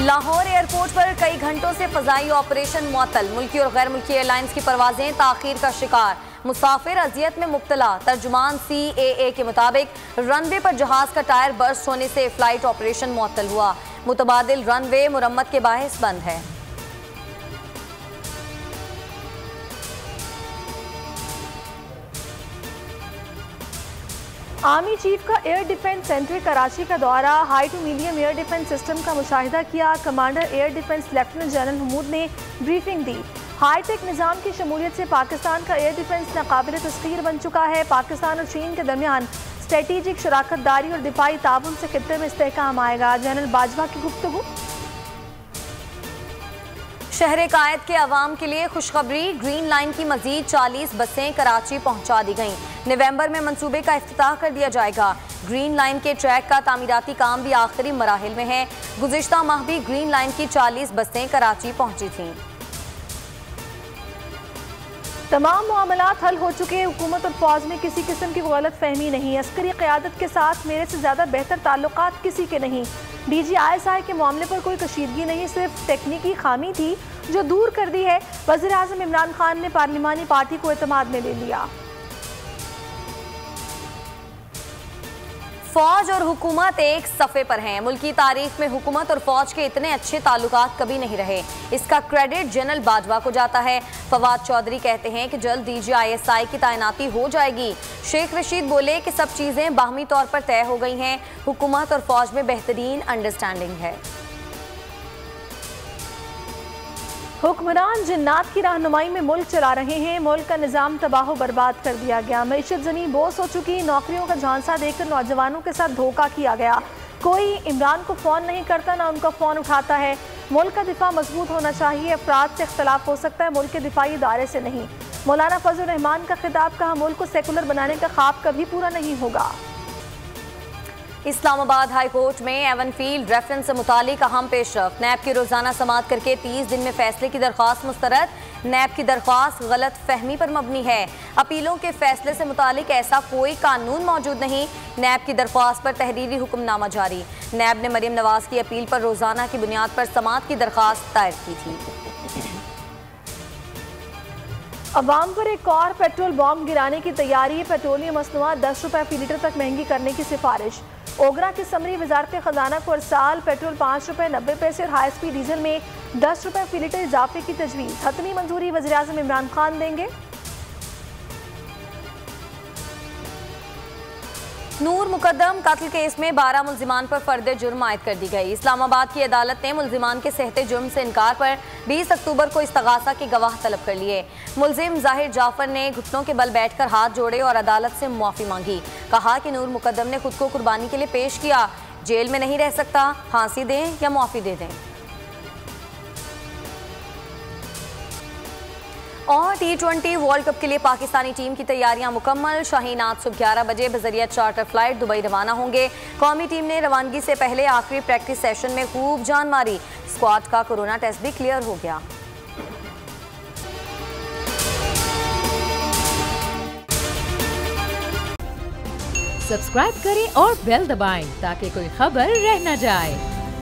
Lahore airport पर कई घंटों से फजाई ऑपरेशन मुअत्तल। मुल्की और गैर मुल्की एयरलाइंस की परवाजें ताखीर का शिकार। मुसाफिर अजियत में मुब्तला। तर्जुमान CAA के मुताबिक रनवे पर जहाज का टायर बर्स्ट होने से फ्लाइट ऑपरेशन मुअत्तल हुआ। मुतबादिल रनवे मुरम्मत के बाहिस बंद है। आर्मी चीफ का एयर डिफेंस सेंटर कराची का दौरा। High to medium air defence system का मुशाहिदा किया। Commander air defence lieutenant general Mahmood ने ब्रीफिंग दी। हाईटेक निज़ाम की शमूलियत से पाकिस्तान का एयर डिफेंस नाकाबिल तस्खीर बन चुका है। पाकिस्तान और चीन के दरमियान स्ट्रेटेजिक शराकतदारी और दिफाई ताउन से खित्ते में इस्तेहकाम आएगा। जनरल बाजवा की गुफ्तगू। शहर कायद के अवाम के लिए खुशखबरी। ग्रीन लाइन की मजीद 40 बसें कराची पहुंचा दी गईं। नवंबर में मंसूबे का इफ्तिताह कर दिया जाएगा। ग्रीन लाइन के ट्रैक का तामीराती काम भी आखिरी मराहिल में है। गुज़िश्ता माह भी ग्रीन लाइन की 40 बसें कराची पहुंची थीं। तमाम मामलात हल हो चुके। हुकूमत और फौज में किसी किस्म की गलत फहमी नहीं। अस्करी क़यादत के साथ मेरे से ज़्यादा बेहतर ताल्लुकात किसी के नहीं। DG ISI के मामले पर कोई कशीदगी नहीं, सिर्फ टेक्निकी खामी थी जो दूर कर दी है। वज़ीर आज़म इमरान खान ने पार्लिमानी पार्टी को एतमाद में ले लिया। फौज और हुकूमत एक सफ़े पर हैं। मुल्की तारीख में हुकूमत और फौज के इतने अच्छे ताल्लुकात कभी नहीं रहे। इसका क्रेडिट जनरल बाजवा को जाता है। फवाद चौधरी कहते हैं कि जल्द DG ISI की तैनाती हो जाएगी। शेख रशीद बोले कि सब चीज़ें बाहमी तौर पर तय हो गई हैं। हुकूमत और फौज में बेहतरीन अंडरस्टैंडिंग है। हुक्मरान जिन्नात की रहनुमाई में मुल्क चला रहे हैं। मुल्क का निज़ाम तबाह बर्बाद कर दिया गया। मईशत ज़मीन बोस हो चुकी। नौकरियों का झांसा देकर नौजवानों के साथ धोखा किया गया। कोई इमरान को फ़ोन नहीं करता, ना उनका फ़ोन उठाता है। मुल्क का दिफा मजबूत होना चाहिए। अफराद से इख्तलाफ हो सकता है, मुल्क के दिफाई इदारे से नहीं। मौलाना फजल रहमान का खिताब। कहा, मुल्क को सेकुलर बनाने का ख्वाब कभी पूरा नहीं होगा। इस्लामाबाद हाई कोर्ट में एवनफील्ड रेफरेंस से मुतालिक अहम पेशरफ। नैब की रोजाना समाअत करके 30 दिन में फैसले की दरख्वास्त मुस्तरद। नैब की दरख्वास्त गलत फहमी पर मबनी है। अपीलों के फैसले से मुतालिक ऐसा कोई कानून मौजूद नहीं। नैब की दरख्वास्त पर तहरीरी हुक्मनामा जारी। नैब ने मरीम नवाज की अपील पर रोजाना की बुनियाद पर समाअत की दरख्वास्त दायर की थी। अवाम पर एक और पेट्रोल बॉम्ब गिराने की तैयारी। पेट्रोलियम मसनूआत 10 रुपये फी लीटर तक महंगी करने की सिफारिश। ओगरा की समरी वजारत खजाना को हर साल पेट्रोल 5 रुपये 90 पैसे और हाई स्पीड डीजल में 10 रुपये फी लीटर इजाफे की तजवीज़। हतमी मंजूरी वज़ीर आज़म इमरान खान देंगे। नूर मुकद्दम कत्ल केस में 12 मुल्जिमान पर फर्द जुर्म आयद कर दी गई। इस्लामाबाद की अदालत ने मुल्जिमान के सहते जुर्म से इनकार पर 20 अक्टूबर को इस्तगासा के गवाह तलब कर लिए। मुल्जिम जाहिर जाफर ने घुटनों के बल बैठकर हाथ जोड़े और अदालत से मुआफ़ी मांगी। कहा कि नूर मुकद्दम ने खुद को कुर्बानी के लिए पेश किया। जेल में नहीं रह सकता, फांसी दें या मुआफ़ी दे दें। और T20 वर्ल्ड कप के लिए पाकिस्तानी टीम की तैयारियां मुकम्मल। शाहीन आज सुबह 11 बजे बजरिया चार्टर फ्लाइट दुबई रवाना होंगे। कौमी टीम ने रवानगी से पहले आखिरी प्रैक्टिस सेशन में खूब जान मारी। स्क्वाड का कोरोना टेस्ट भी क्लियर हो गया। सब्सक्राइब करें और बेल दबाएं ताकि कोई खबर रह न जाए।